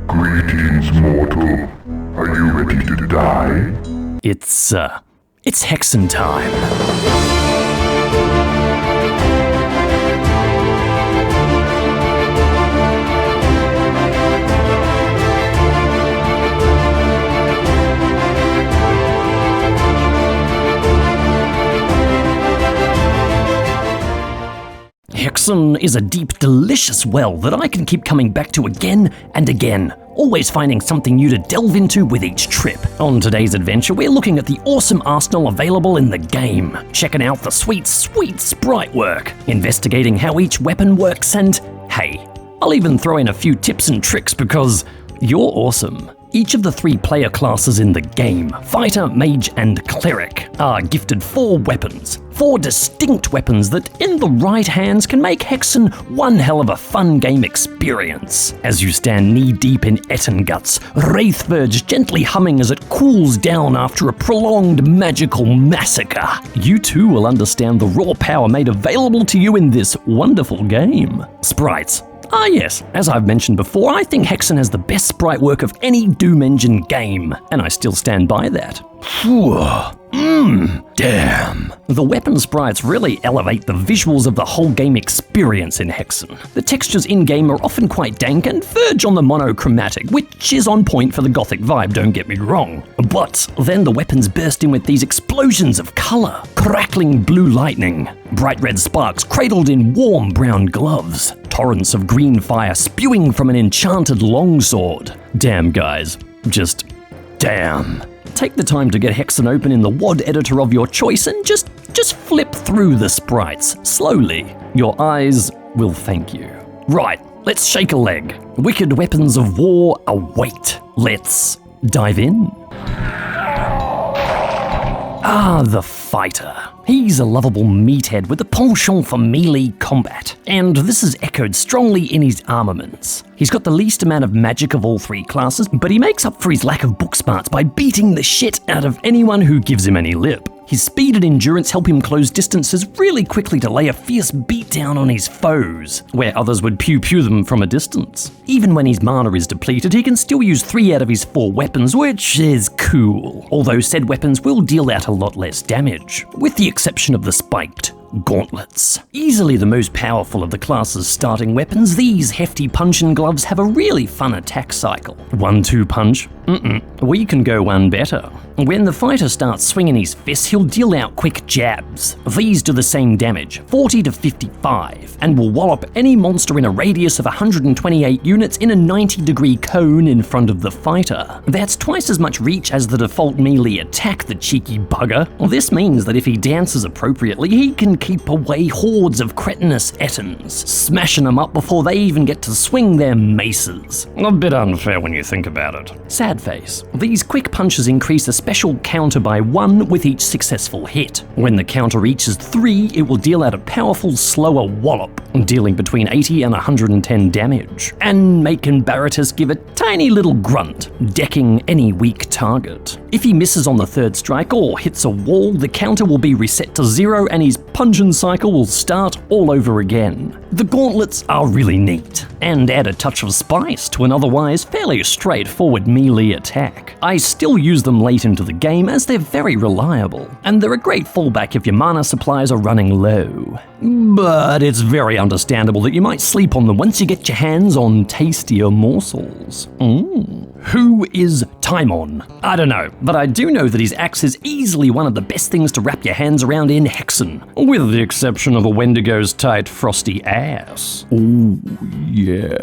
Greetings, mortal. Are you ready to die? It's Hexen time. Hexen is a deep, delicious well that I can keep coming back to again and again, always finding something new to delve into with each trip. On today's adventure, we're looking at the awesome arsenal available in the game, checking out the sweet, sweet sprite work, investigating how each weapon works, and hey, I'll even throw in a few tips and tricks because you're awesome. Each of the 3 player classes in the game, Fighter, Mage, and Cleric, are gifted 4 weapons. 4 distinct weapons that, in the right hands, can make Hexen one hell of a fun game experience. As you stand knee-deep in Etten guts, Wraithverge gently humming as it cools down after a prolonged magical massacre, you too will understand the raw power made available to you in this wonderful game. Sprites. Ah yes, as I've mentioned before, I think Hexen has the best sprite work of any Doom Engine game, and I still stand by that. Damn. The weapon sprites really elevate the visuals of the whole game experience in Hexen. The textures in-game are often quite dank and verge on the monochromatic, which is on point for the gothic vibe, don't get me wrong. But then the weapons burst in with these explosions of color, crackling blue lightning, bright red sparks cradled in warm brown gloves, torrents of green fire spewing from an enchanted longsword. Damn guys, just damn. Take the time to get Hexen open in the WAD editor of your choice and just flip through the sprites, slowly. Your eyes will thank you. Right, let's shake a leg. Wicked weapons of war await. Let's dive in. Ah, the Fighter. He's a lovable meathead with a penchant for melee combat, and this is echoed strongly in his armaments. He's got the least amount of magic of all 3 classes, but he makes up for his lack of book smarts by beating the shit out of anyone who gives him any lip. His speed and endurance help him close distances really quickly to lay a fierce beatdown on his foes, where others would pew-pew them from a distance. Even when his mana is depleted, he can still use 3 out of his 4 weapons, which is cool, although said weapons will deal out a lot less damage, with the exception of the spiked Gauntlets. Easily the most powerful of the class's starting weapons, these hefty punch-in gloves have a really fun attack cycle. 1-2 punch? We can go one better. When the fighter starts swinging his fists, he'll deal out quick jabs. These do the same damage, 40 to 55, and will wallop any monster in a radius of 128 units in a 90-degree cone in front of the fighter. That's twice as much reach as the default melee attack, the cheeky bugger. This means that if he dances appropriately, he can keep away hordes of cretinous Ettens, smashing them up before they even get to swing their maces. A bit unfair when you think about it. Sad face. These quick punches increase a special counter by 1 with each successful hit. When the counter reaches 3, it will deal out a powerful, slower wallop, dealing between 80 and 110 damage, and make Baratus give a tiny little grunt, decking any weak target. If he misses on the 3rd strike or hits a wall, the counter will be reset to 0 and his punch-in cycle will start all over again. The gauntlets are really neat, and add a touch of spice to an otherwise fairly straightforward melee attack. I still use them late into the game as they're very reliable, and they're a great fallback if your mana supplies are running low. But it's very understandable that you might sleep on them once you get your hands on tastier morsels. Who is Timon? I don't know, but I do know that his axe is easily one of the best things to wrap your hands around in Hexen, with the exception of a Wendigo's tight, frosty ass. Ooh, yeah.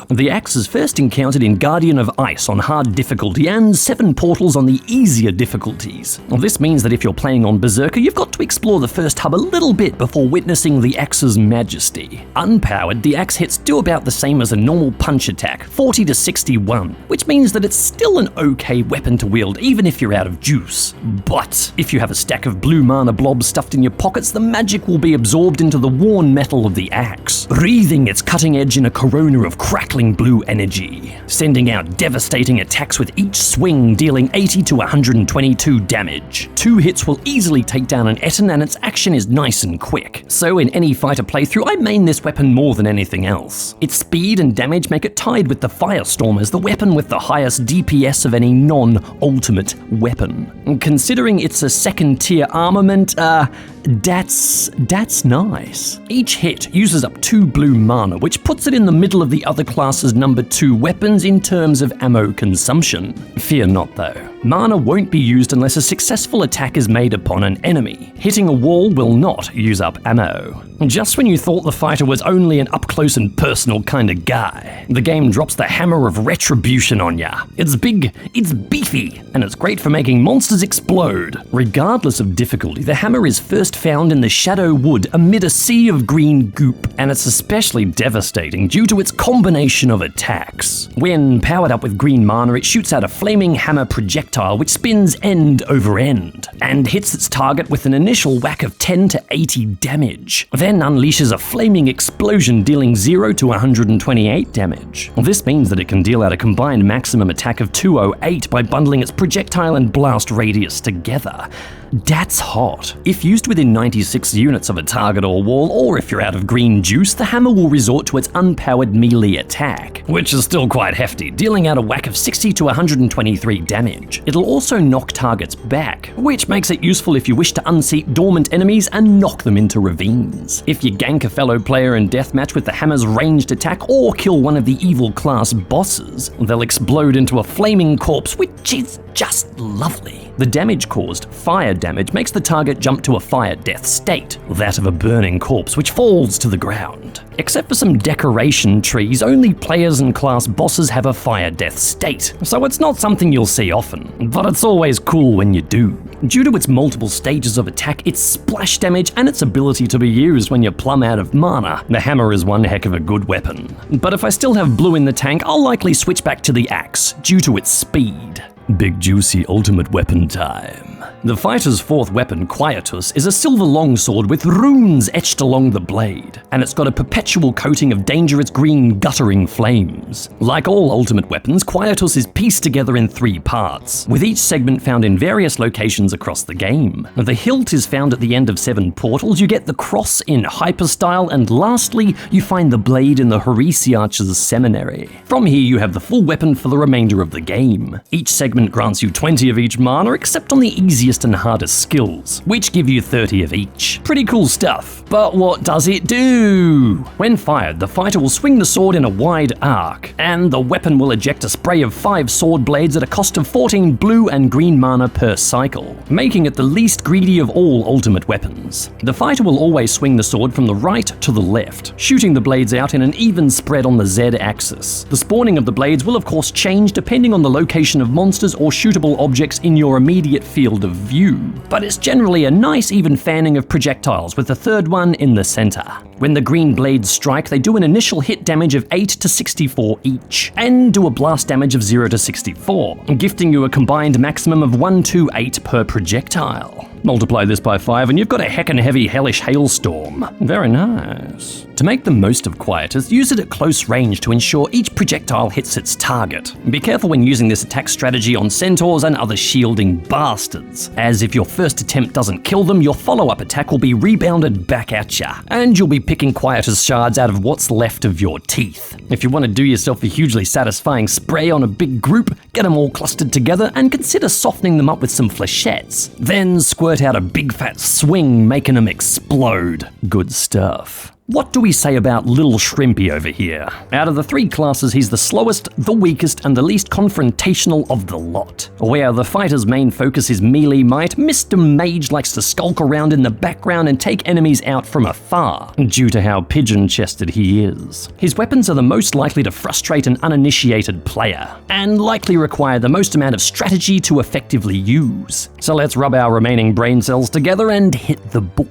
The axe is first encountered in Guardian of Ice on hard difficulty and 7 portals on the easier difficulties. This means that if you're playing on Berserker, you've got to explore the first hub a little bit before witnessing the axe's majesty. Unpowered, the axe hits do about the same as a normal punch attack, 40 to 61, which means that it's still an okay weapon to wield even if you're out of juice. But if you have a stack of blue mana blobs stuffed in your pockets, the magic will be absorbed into the worn metal of the axe, wreathing its cutting edge in a corona of crackling blue energy, sending out devastating attacks with each swing dealing 80 to 122 damage. 2 hits will easily take down an Etten and its action is nice and quick. So though in any fighter playthrough I main this weapon more than anything else. Its speed and damage make it tied with the Firestorm as the weapon with the highest DPS of any non-ultimate weapon. Considering it's a second tier armament, that's nice. Each hit uses up 2 blue mana, which puts it in the middle of the other class's number 2 weapons in terms of ammo consumption. Fear not though. Mana won't be used unless a successful attack is made upon an enemy. Hitting a wall will not use up ammo. Just when you thought the fighter was only an up-close and personal kind of guy, the game drops the hammer of Retribution on ya. It's big, it's beefy, and it's great for making monsters explode. Regardless of difficulty, the hammer is first found in the Shadow Wood amid a sea of green goop, and it's especially devastating due to its combination of attacks. When powered up with green mana, it shoots out a flaming hammer projectile which spins end over end, and hits its target with an initial whack of 10 to 80 damage. Then unleashes a flaming explosion dealing 0 to 128 damage. This means that it can deal out a combined maximum attack of 208 by bundling its projectile and blast radius together. That's hot. If used within 96 units of a target or wall, or if you're out of green juice, the hammer will resort to its unpowered melee attack, which is still quite hefty, dealing out a whack of 60 to 123 damage. It'll also knock targets back, which makes it useful if you wish to unseat dormant enemies and knock them into ravines. If you gank a fellow player in deathmatch with the hammer's ranged attack or kill one of the evil class bosses, they'll explode into a flaming corpse, which is just lovely. The damage caused, fire damage, makes the target jump to a fire death state, that of a burning corpse which falls to the ground. Except for some decoration trees, only players and class bosses have a fire death state, so it's not something you'll see often, but it's always cool when you do. Due to its multiple stages of attack, its splash damage, and its ability to be used when you're plumb out of mana, the hammer is one heck of a good weapon. But if I still have blue in the tank, I'll likely switch back to the axe, due to its speed. Big juicy ultimate weapon time. The fighter's 4th weapon, Quietus, is a silver longsword with runes etched along the blade, and it's got a perpetual coating of dangerous green guttering flames. Like all ultimate weapons, Quietus is pieced together in 3 parts, with each segment found in various locations across the game. The hilt is found at the end of 7 portals, you get the cross in hyperstyle, and lastly, you find the blade in the Heresiarch's seminary. From here you have the full weapon for the remainder of the game. Each segment grants you 20 of each mana, except on the easiest and hardest skills, which give you 30 of each. Pretty cool stuff. But what does it do? When fired, the fighter will swing the sword in a wide arc, and the weapon will eject a spray of 5 sword blades at a cost of 14 blue and green mana per cycle, making it the least greedy of all ultimate weapons. The fighter will always swing the sword from the right to the left, shooting the blades out in an even spread on the Z-axis. The spawning of the blades will of course change depending on the location of monsters or shootable objects in your immediate field of view, but it's generally a nice even fanning of projectiles with the 3rd one in the center. When the green blades strike, they do an initial hit damage of 8 to 64 each, and do a blast damage of 0 to 64, gifting you a combined maximum of 128 per projectile. Multiply this by 5 and you've got a heckin' heavy hellish hailstorm. Very nice. To make the most of Quietus, use it at close range to ensure each projectile hits its target. Be careful when using this attack strategy on centaurs and other shielding bastards, as if your first attempt doesn't kill them, your follow-up attack will be rebounded back at ya, and you'll be picking Quietus shards out of what's left of your teeth. If you want to do yourself a hugely satisfying spray on a big group, get them all clustered together and consider softening them up with some flechettes. Then squirt out a big fat swing, making them explode. Good stuff. What do we say about Little Shrimpy over here? Out of the 3 classes, he's the slowest, the weakest, and the least confrontational of the lot. Where the fighter's main focus is melee might, Mr. Mage likes to skulk around in the background and take enemies out from afar, due to how pigeon-chested he is. His weapons are the most likely to frustrate an uninitiated player, and likely require the most amount of strategy to effectively use. So let's rub our remaining brain cells together and hit the book.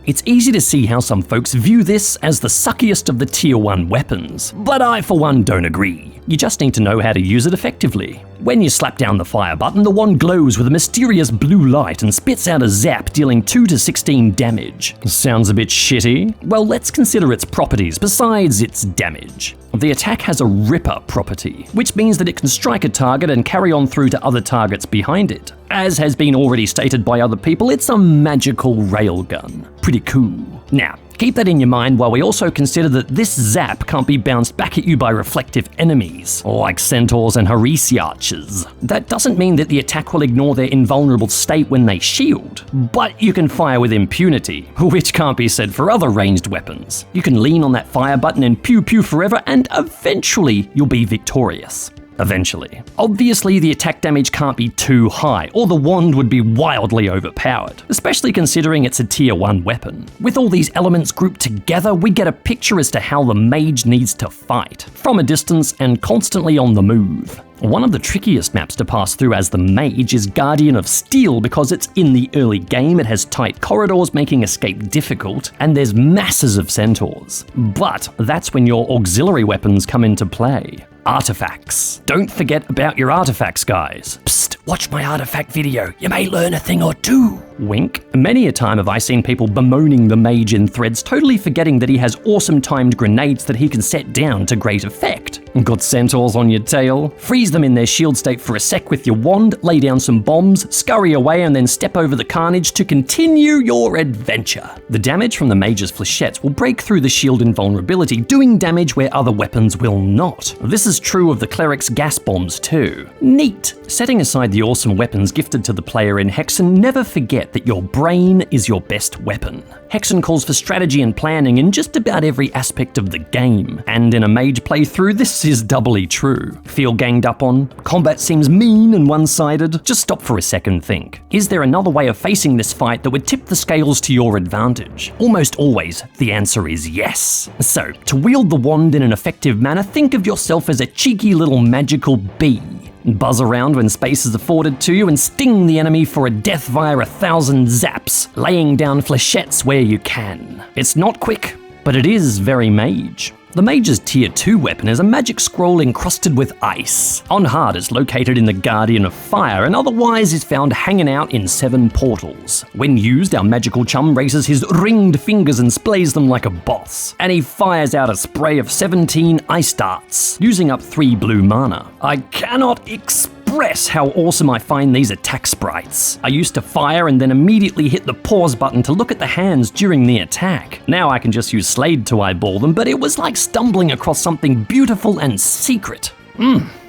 It's easy to see how some folks view this as the suckiest of the tier 1 weapons, but I for one don't agree. You just need to know how to use it effectively. When you slap down the fire button, the wand glows with a mysterious blue light and spits out a zap dealing 2 to 16 damage. Sounds a bit shitty? Well, let's consider its properties besides its damage. The attack has a Ripper property, which means that it can strike a target and carry on through to other targets behind it. As has been already stated by other people, it's a magical railgun. Pretty cool. Now, Keep that in your mind while we also consider that this zap can't be bounced back at you by reflective enemies, like centaurs and Harisi archers. That doesn't mean that the attack will ignore their invulnerable state when they shield, but you can fire with impunity, which can't be said for other ranged weapons. You can lean on that fire button and pew pew forever, and eventually you'll be victorious. Eventually. Obviously, the attack damage can't be too high, or the wand would be wildly overpowered, especially considering it's a tier 1 weapon. With all these elements grouped together, we get a picture as to how the mage needs to fight, from a distance and constantly on the move. One of the trickiest maps to pass through as the mage is Guardian of Steel because it's in the early game, it has tight corridors making escape difficult, and there's masses of centaurs. But that's when your auxiliary weapons come into play. Artifacts. Don't forget about your artifacts, guys. Psst, watch my artifact video. You may learn a thing or two. Wink. Many a time have I seen people bemoaning the mage in threads, totally forgetting that he has awesome timed grenades that he can set down to great effect. Got centaurs on your tail? Freeze them in their shield state for a sec with your wand, lay down some bombs, scurry away and then step over the carnage to continue your adventure. The damage from the mage's flechettes will break through the shield invulnerability, doing damage where other weapons will not. This is true of the cleric's gas bombs too. Neat! Setting aside the awesome weapons gifted to the player in Hexen, never forget that your brain is your best weapon. Hexen calls for strategy and planning in just about every aspect of the game, and in a mage playthrough this is doubly true. Feel ganged up on? Combat seems mean and one-sided? Just stop for a second, think. Is there another way of facing this fight that would tip the scales to your advantage? Almost always, the answer is yes. So, to wield the wand in an effective manner, think of yourself as a cheeky little magical bee. Buzz around when space is afforded to you and sting the enemy for a death via 1,000 zaps, laying down flechettes where you can. It's not quick, but it is very mage. The mage's tier 2 weapon is a magic scroll encrusted with ice. On hard, it's located in the Guardian of Fire and otherwise is found hanging out in 7 portals. When used, our magical chum raises his ringed fingers and sprays them like a boss. And he fires out a spray of 17 ice darts, using up 3 blue mana. I cannot express how awesome I find these attack sprites. I used to fire and then immediately hit the pause button to look at the hands during the attack. Now I can just use Slade to eyeball them, but it was like stumbling across something beautiful and secret.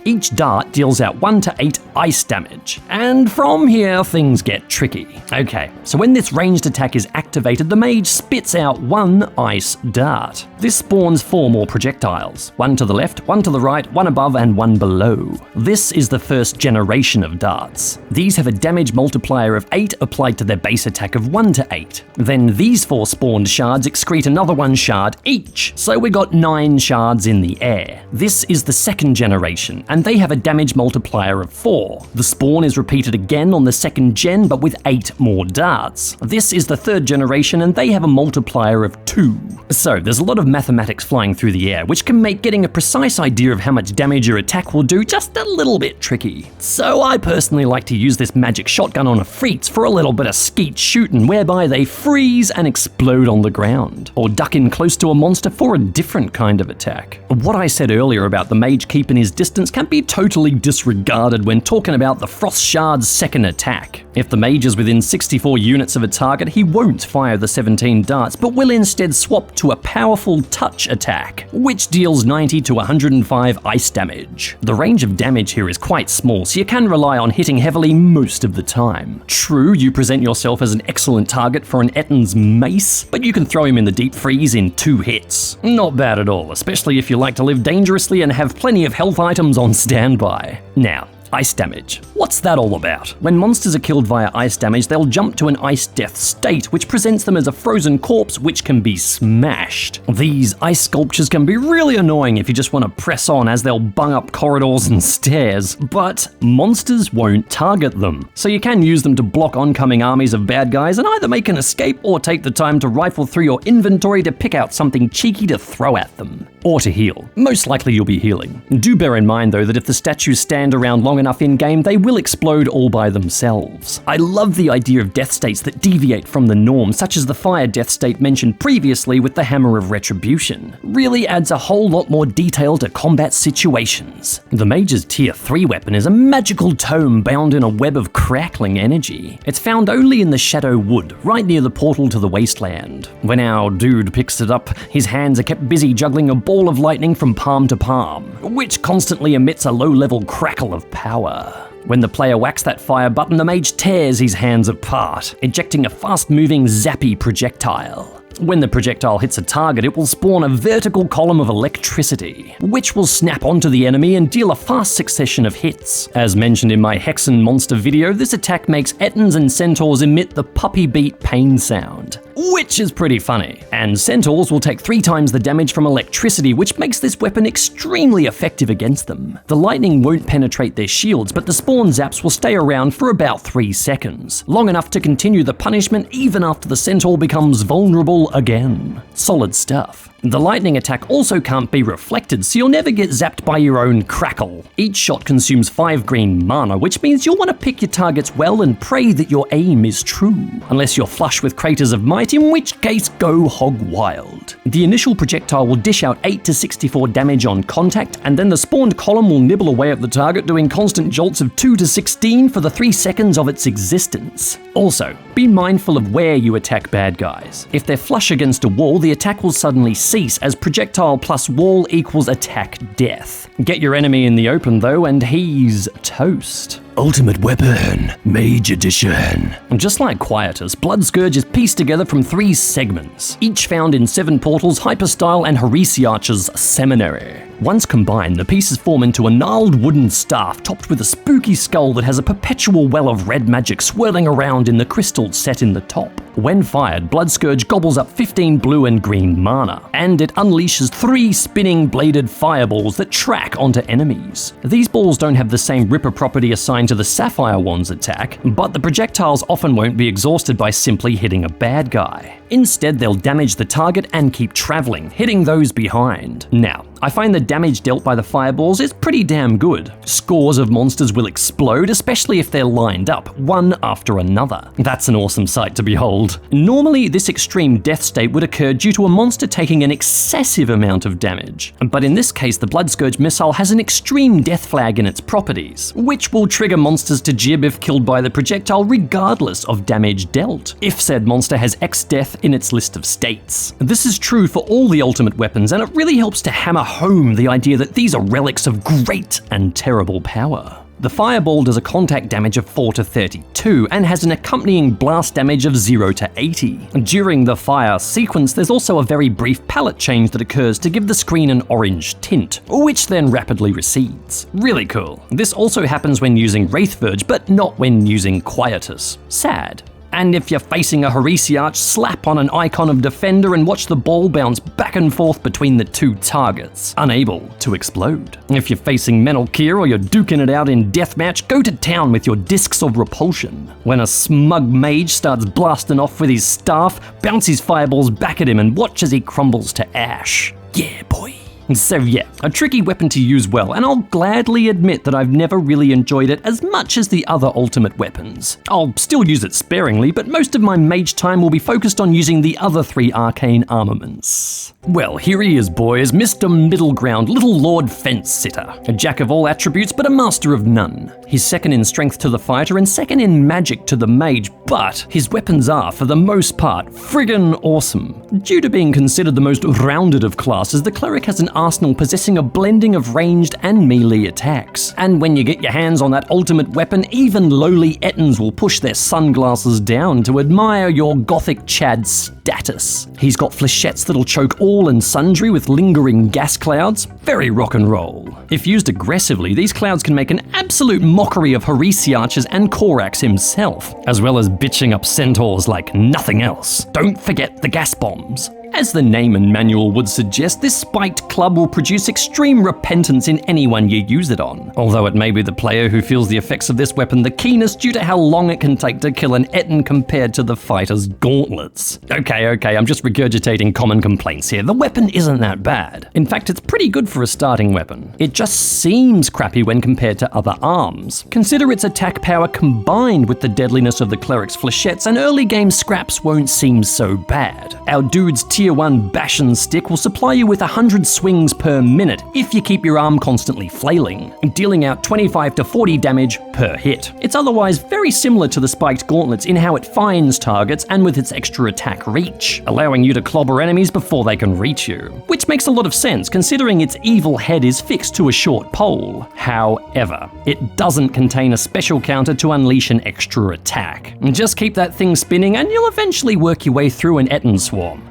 Each dart deals out 1 to 8 ice damage. And from here, things get tricky. Okay, so when this ranged attack is activated, the mage spits out 1 ice dart. This spawns 4 more projectiles. 1 to the left, 1 to the right, 1 above, and 1 below. This is the first generation of darts. These have a damage multiplier of 8 applied to their base attack of 1 to 8. Then these 4 spawned shards excrete another 1 shard each. So we got 9 shards in the air. This is the second generation, and they have a damage multiplier of 4. The spawn is repeated again on the second gen, but with 8 more darts. This is the third generation, and they have a multiplier of 2. So there's a lot of mathematics flying through the air, which can make getting a precise idea of how much damage your attack will do just a little bit tricky. So I personally like to use this magic shotgun on a Freets for a little bit of skeet shooting, whereby they freeze and explode on the ground, or duck in close to a monster for a different kind of attack. What I said earlier about the mage keeping his distance can't be totally disregarded when talking about the Frost Shard's second attack. If the mage is within 64 units of a target, he won't fire the 17 darts, but will instead swap to a powerful touch attack, which deals 90 to 105 ice damage. The range of damage here is quite small, so you can rely on hitting heavily most of the time. True, you present yourself as an excellent target for an Ettin's Mace, but you can throw him in the deep freeze in 2 hits. Not bad at all, especially if you like to live dangerously and have plenty of health items on standby. Now, ice damage. What's that all about? When monsters are killed via ice damage, they'll jump to an ice death state, which presents them as a frozen corpse which can be smashed. These ice sculptures can be really annoying if you just want to press on, as they'll bung up corridors and stairs, but monsters won't target them. So you can use them to block oncoming armies of bad guys and either make an escape or take the time to rifle through your inventory to pick out something cheeky to throw at them. Or to heal. Most likely you'll be healing. Do bear in mind though that if the statues stand around long long enough in-game, they will explode all by themselves. I love the idea of death states that deviate from the norm, such as the fire death state mentioned previously with the Hammer of Retribution. Really adds a whole lot more detail to combat situations. The Mage's Tier 3 weapon is a magical tome bound in a web of crackling energy. It's found only in the Shadow Wood, right near the portal to the Wasteland. When our dude picks it up, his hands are kept busy juggling a ball of lightning from palm to palm, which constantly emits a low-level crackle of power. When the player whacks that fire button, the mage tears his hands apart, ejecting a fast-moving zappy projectile. When the projectile hits a target, it will spawn a vertical column of electricity, which will snap onto the enemy and deal a fast succession of hits. As mentioned in my Hexen monster video, this attack makes Ettins and Centaurs emit the puppy beat pain sound, which is pretty funny. And Centaurs will take 3 times the damage from electricity, which makes this weapon extremely effective against them. The lightning won't penetrate their shields, but the spawn zaps will stay around for about 3 seconds, long enough to continue the punishment even after the Centaur becomes vulnerable again. Solid stuff. The lightning attack also can't be reflected, so you'll never get zapped by your own crackle. Each shot consumes 5 green mana, which means you'll want to pick your targets well and pray that your aim is true. Unless you're flush with Craters of Might, in which case go hog wild. The initial projectile will dish out 8 to 64 damage on contact, and then the spawned column will nibble away at the target, doing constant jolts of 2 to 16 for the 3 seconds of its existence. Also, be mindful of where you attack bad guys. If they're flush against a wall, the attack will suddenly cease, as projectile plus wall equals attack death. Get your enemy in the open though, and he's toast. Ultimate Weapon, Mage Edition. Just like Quietus, Bloodscourge is pieced together from 3 segments, each found in 7 portals, Hyperstyle, and Heresiarch's Seminary. Once combined, the pieces form into a gnarled wooden staff topped with a spooky skull that has a perpetual well of red magic swirling around in the crystals set in the top. When fired, Bloodscourge gobbles up 15 blue and green mana, and it unleashes 3 spinning bladed fireballs that track onto enemies. These balls don't have the same ripper property assigned to the Sapphire Wand's attack, but the projectiles often won't be exhausted by simply hitting a bad guy. Instead, they'll damage the target and keep traveling, hitting those behind. Now, I find the damage dealt by the fireballs is pretty damn good. Scores of monsters will explode, especially if they're lined up, one after another. That's an awesome sight to behold. Normally, this extreme death state would occur due to a monster taking an excessive amount of damage. But in this case, the Bloodscourge missile has an extreme death flag in its properties, which will trigger monsters to jib if killed by the projectile regardless of damage dealt, if said monster has X death in its list of states. This is true for all the ultimate weapons, and it really helps to hammer home the idea that these are relics of great and terrible power. The fireball does a contact damage of 4 to 32 and has an accompanying blast damage of 0 to 80. During the fire sequence, there's also a very brief palette change that occurs to give the screen an orange tint, which then rapidly recedes. Really cool. This also happens when using Wraithverge, but not when using Quietus. Sad. And if you're facing a Heresiarch, slap on an icon of Defender and watch the ball bounce back and forth between the 2 targets, unable to explode. If you're facing Menelkir or you're duking it out in Deathmatch, go to town with your Discs of Repulsion. When a smug mage starts blasting off with his staff, bounce his fireballs back at him and watch as he crumbles to ash. Yeah, boy. So yeah, a tricky weapon to use well, and I'll gladly admit that I've never really enjoyed it as much as the other ultimate weapons. I'll still use it sparingly, but most of my mage time will be focused on using the other 3 arcane armaments. Well, here he is, boys, Mr. Middle Ground, Little Lord Fence Sitter. A jack of all attributes, but a master of none. He's second in strength to the fighter and second in magic to the mage, but his weapons are, for the most part, friggin' awesome. Due to being considered the most rounded of classes, the Cleric has an arsenal possessing a blending of ranged and melee attacks. And when you get your hands on that ultimate weapon, even lowly Ettins will push their sunglasses down to admire your gothic Chad status. He's got flechettes that'll choke all and sundry with lingering gas clouds. Very rock and roll. If used aggressively, these clouds can make an absolute mockery of Heresiarches and Korax himself, as well as bitching up centaurs like nothing else. Don't forget the gas bombs. As the name and manual would suggest, this spiked club will produce extreme repentance in anyone you use it on, although it may be the player who feels the effects of this weapon the keenest due to how long it can take to kill an Etten compared to the fighter's gauntlets. Okay, I'm just regurgitating common complaints here. The weapon isn't that bad. In fact, it's pretty good for a starting weapon. It just seems crappy when compared to other arms. Consider its attack power combined with the deadliness of the Cleric's flechettes, and early game scraps won't seem so bad. Our dude's tier 1 bashin' stick will supply you with 100 swings per minute if you keep your arm constantly flailing, dealing out 25 to 40 damage per hit. It's otherwise very similar to the spiked gauntlets in how it finds targets and with its extra attack reach, allowing you to clobber enemies before they can reach you, which makes a lot of sense considering its evil head is fixed to a short pole. However, it doesn't contain a special counter to unleash an extra attack. Just keep that thing spinning and you'll eventually work your way through an Etten swarm.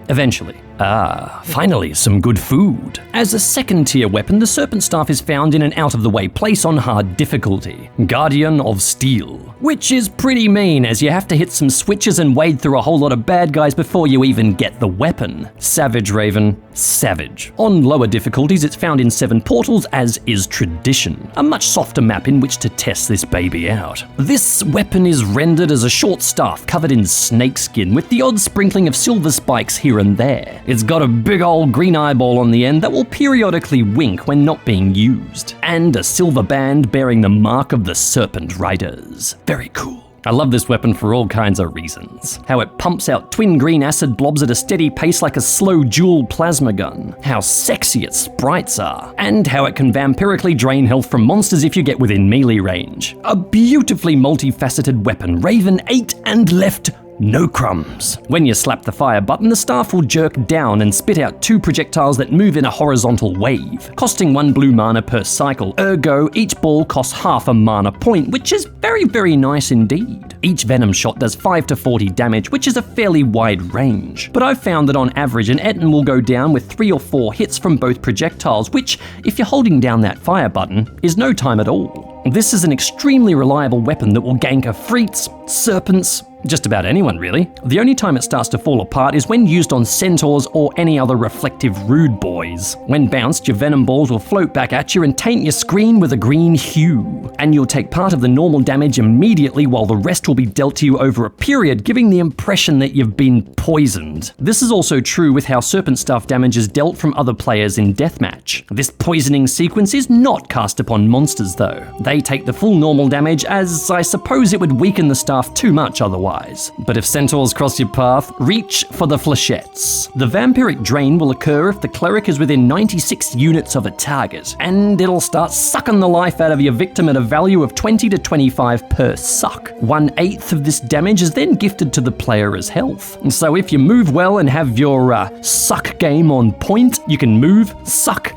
Eventually. Finally, some good food. As a second tier weapon, the Serpent Staff is found in an out-of-the-way place on hard difficulty, Guardian of Steel, which is pretty mean as you have to hit some switches and wade through a whole lot of bad guys before you even get the weapon. Savage Raven, savage. On lower difficulties, it's found in 7 portals, as is Tradition, a much softer map in which to test this baby out. This weapon is rendered as a short staff covered in snakeskin with the odd sprinkling of silver spikes here and there. It's got a big old green eyeball on the end that will periodically wink when not being used, and a silver band bearing the mark of the Serpent Riders. Very cool. I love this weapon for all kinds of reasons. How it pumps out twin green acid blobs at a steady pace like a slow dual plasma gun, how sexy its sprites are, and how it can vampirically drain health from monsters if you get within melee range. A beautifully multifaceted weapon, Raven 8 and left no crumbs. When you slap the fire button, the staff will jerk down and spit out 2 projectiles that move in a horizontal wave, costing 1 blue mana per cycle. Ergo, each ball costs half a mana point, which is very, very nice indeed. Each venom shot does 5 to 40 damage, which is a fairly wide range, but I've found that on average an Etten will go down with 3 or 4 hits from both projectiles, which, if you're holding down that fire button, is no time at all. This is an extremely reliable weapon that will gank Afrits, serpents, just about anyone really. The only time it starts to fall apart is when used on centaurs or any other reflective rude boys. When bounced, your venom balls will float back at you and taint your screen with a green hue, and you'll take part of the normal damage immediately while the rest will be dealt to you over a period, giving the impression that you've been poisoned. This is also true with how Serpent Staff damage is dealt from other players in Deathmatch. This poisoning sequence is not cast upon monsters though. They take the full normal damage, as I suppose it would weaken the staff too much otherwise. But if centaurs cross your path, reach for the flechettes. The vampiric drain will occur if the Cleric is within 96 units of a target, and it'll start sucking the life out of your victim at a value of 20 to 25 per suck. 1/8 of this damage is then gifted to the player as health. So if you move well and have your suck game on point, you can move, suck,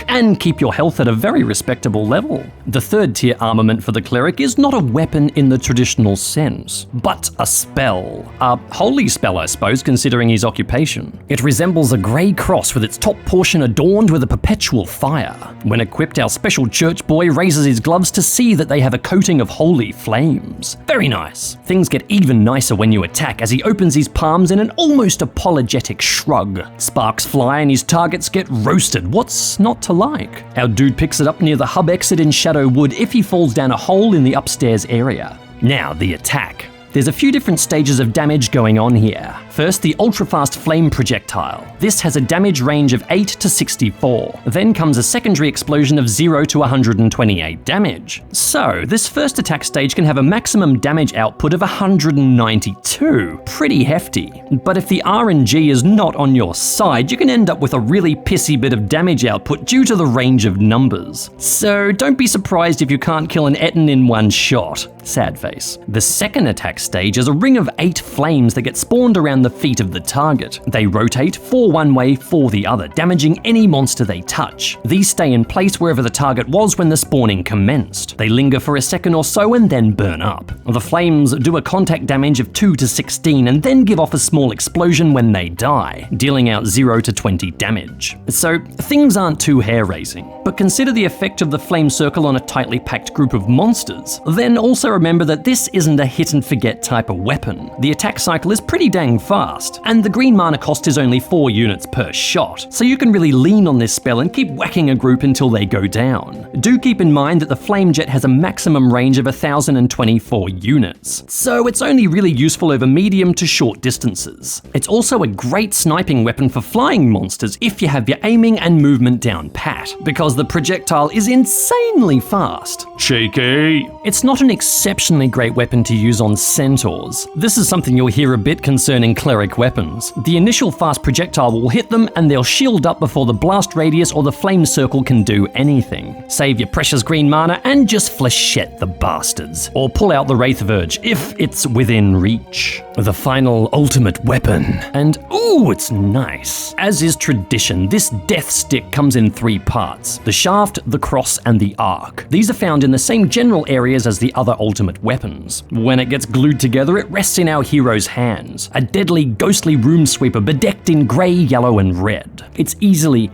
and keep your health at a very respectable level. The 3rd tier armament for the Cleric is not a weapon in the traditional sense, but a spell. A holy spell, I suppose, considering his occupation. It resembles a grey cross with its top portion adorned with a perpetual fire. When equipped, our special church boy raises his gloves to see that they have a coating of holy flames. Very nice. Things get even nicer when you attack as he opens his palms in an almost apologetic shrug. Sparks fly and his targets get roasted. What's not to like? Our dude picks it up near the hub exit in Shadowwood if he falls down a hole in the upstairs area. Now, the attack. There's a few different stages of damage going on here. First, the ultra-fast flame projectile. This has a damage range of 8 to 64. Then comes a secondary explosion of 0 to 128 damage. So, this first attack stage can have a maximum damage output of 192. Pretty hefty. But if the RNG is not on your side, you can end up with a really pissy bit of damage output due to the range of numbers. So, don't be surprised if you can't kill an Etten in one shot. Sad face. The second attack stage is a ring of 8 flames that get spawned around the feet of the target. They rotate 4 one way, 4 the other, damaging any monster they touch. These stay in place wherever the target was when the spawning commenced. They linger for a second or so and then burn up. The flames do a contact damage of 2 to 16 and then give off a small explosion when they die, dealing out 0 to 20 damage. So things aren't too hair-raising, but consider the effect of the flame circle on a tightly packed group of monsters. Then also remember that this isn't a hit and forget type of weapon. The attack cycle is pretty dang fast, fast, and the green mana cost is only 4 units per shot, so you can really lean on this spell and keep whacking a group until they go down. Do keep in mind that the Flame Jet has a maximum range of 1,024 units, so it's only really useful over medium to short distances. It's also a great sniping weapon for flying monsters if you have your aiming and movement down pat, because the projectile is insanely fast. Cheeky. It's not an exceptionally great weapon to use on centaurs. This is something you'll hear a bit concerning cleric weapons. The initial fast projectile will hit them and they'll shield up before the blast radius or the flame circle can do anything. Save your precious green mana and just flechette the bastards. Or pull out the Wraithverge if it's within reach. The final ultimate weapon. And ooh, it's nice. As is tradition, this death stick comes in 3 parts: the shaft, the cross, and the arc. These are found in the same general areas as the other ultimate weapons. When it gets glued together, it rests in our hero's hands. A deadly, ghostly room sweeper bedecked in grey, yellow, and red. It's easily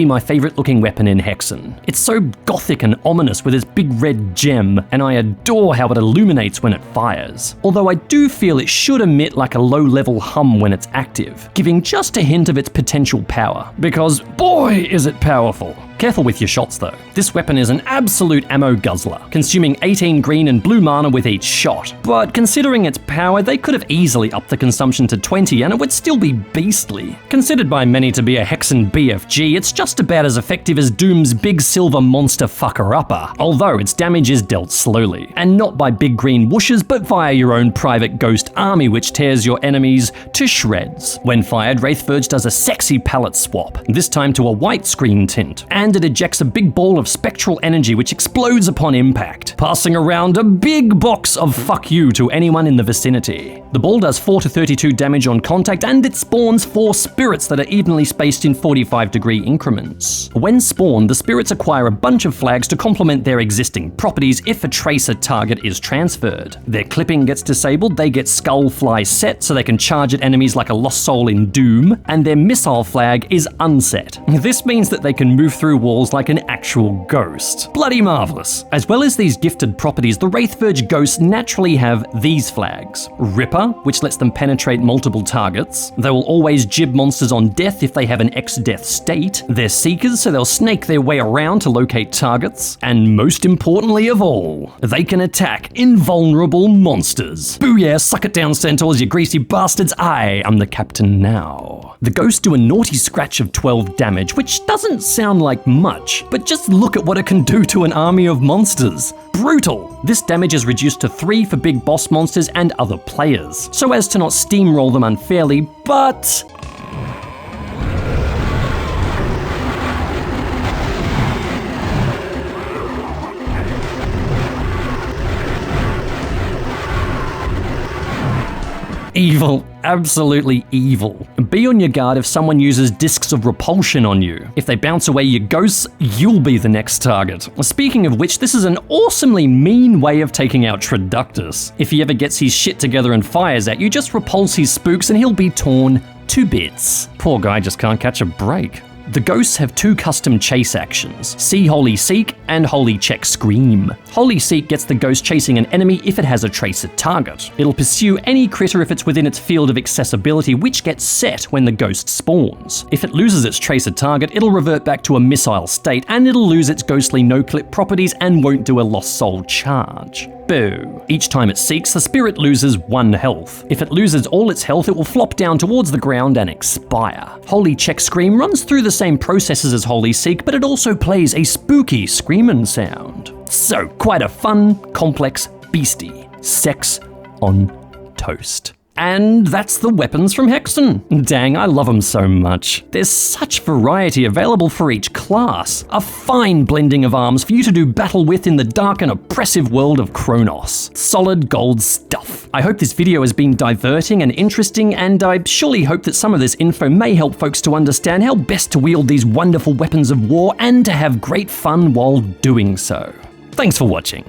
my favorite looking weapon in Hexen. It's so gothic and ominous with its big red gem, and I adore how it illuminates when it fires. Although I do feel it should emit like a low-level hum when it's active, giving just a hint of its potential power, because boy is it powerful. Careful with your shots though. This weapon is an absolute ammo guzzler, consuming 18 green and blue mana with each shot. But considering its power, they could have easily upped the consumption to 20 and it would still be beastly. Considered by many to be a Hexen BFG, it's just about as effective as Doom's big silver monster fucker-upper, although its damage is dealt slowly. And not by big green whooshes, but via your own private ghost army which tears your enemies to shreds. When fired, Wraithverge does a sexy palette swap, this time to a widescreen tint. And it ejects a big ball of spectral energy which explodes upon impact, passing around a big box of fuck you to anyone in the vicinity. The ball does 4 to 32 damage on contact, and it spawns 4 spirits that are evenly spaced in 45-degree increments. When spawned, the spirits acquire a bunch of flags to complement their existing properties if a tracer target is transferred. Their clipping gets disabled, they get skull fly set so they can charge at enemies like a lost soul in Doom, and their missile flag is unset. This means that they can move through walls like an actual ghost. Bloody marvelous. As well as these gifted properties, the Wraithverge ghosts naturally have these flags. Ripper, which lets them penetrate multiple targets. They will always jib monsters on death if they have an X-death state. They're seekers, so they'll snake their way around to locate targets. And most importantly of all, they can attack invulnerable monsters. Booyah, suck it down, centaurs, you greasy bastards. I am the captain now. The ghosts do a naughty scratch of 12 damage, which doesn't sound like much, but just look at what it can do to an army of monsters. Brutal! This damage is reduced to 3 for big boss monsters and other players, so as to not steamroll them unfairly, but evil. Absolutely evil. Be on your guard if someone uses discs of repulsion on you. If they bounce away your ghosts, you'll be the next target. Speaking of which, this is an awesomely mean way of taking out Traductus. If he ever gets his shit together and fires at you, just repulse his spooks and he'll be torn to bits. Poor guy just can't catch a break. The ghosts have 2 custom chase actions, See Holy Seek and Holy Check Scream. Holy Seek gets the ghost chasing an enemy if it has a tracer target. It'll pursue any critter if it's within its field of accessibility, which gets set when the ghost spawns. If it loses its tracer target, it'll revert back to a missile state, and it'll lose its ghostly no-clip properties and won't do a lost soul charge. Boo. Each time it seeks, the spirit loses 1 health. If it loses all its health, it will flop down towards the ground and expire. Holy Check Scream runs through the same processes as Holy Seek, but it also plays a spooky screamin' sound. So, quite a fun, complex, beastie sex on toast. And that's the weapons from Hexen. Dang, I love them so much. There's such variety available for each class. A fine blending of arms for you to do battle with in the dark and oppressive world of Kronos. Solid gold stuff. I hope this video has been diverting and interesting, and I surely hope that some of this info may help folks to understand how best to wield these wonderful weapons of war and to have great fun while doing so. Thanks for watching.